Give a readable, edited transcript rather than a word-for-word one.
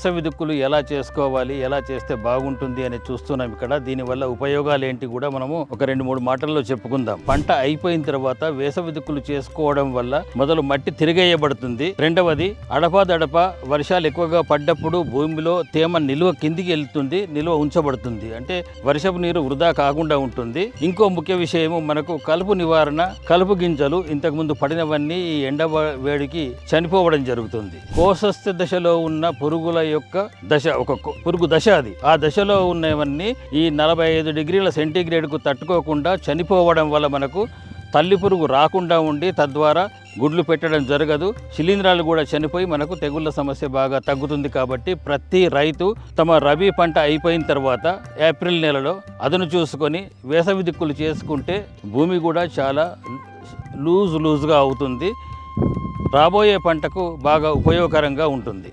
వేసవి దుక్కులు ఎలా చేసుకోవాలి, ఎలా చేస్తే బాగుంటుంది అని చూస్తున్నాం ఇక్కడ. దీనివల్ల ఉపయోగాలు ఏంటి కూడా మనము ఒక 2-3 మాటల్లో చెప్పుకుందాం. పంట అయిపోయిన తర్వాత వేసవి దుక్కులు చేసుకోవడం వల్ల మొదలు మట్టి తిరిగేయబడుతుంది. రెండవది అడపాదడప వర్షాలు ఎక్కువగా పడ్డప్పుడు భూమిలో తేమ నిల్వ కిందికి వెళ్తుంది, నిల్వ ఉంచబడుతుంది. అంటే వర్షపు నీరు వృధా కాకుండా ఉంటుంది. ఇంకో ముఖ్య విషయము మనకు కలుపు నివారణ. కలుపు గింజలు ఇంతకుముందు పడినవన్నీ ఈ ఎండ వేడికి చనిపోవడం జరుగుతుంది. కోశస్థ దశలో ఉన్న పురుగుల యొక్క దశ, ఒక పురుగు దశ అది. ఆ దశలో ఉన్నవన్నీ ఈ 45 డిగ్రీల సెంటీగ్రేడ్కు తట్టుకోకుండా చనిపోవడం వల్ల మనకు తల్లి పురుగు రాకుండా ఉండి తద్వారా గుడ్లు పెట్టడం జరగదు. శిలీంధ్రాలు కూడా చనిపోయి మనకు తెగుళ్ళ సమస్య బాగా తగ్గుతుంది. కాబట్టి ప్రతి రైతు తమ రబీ పంట అయిపోయిన తర్వాత ఏప్రిల్ నెలలో చూసుకొని వేసవి దిక్కులు చేసుకుంటే భూమి కూడా చాలా లూజ్గా అవుతుంది. రాబోయే పంటకు బాగా ఉపయోగకరంగా ఉంటుంది.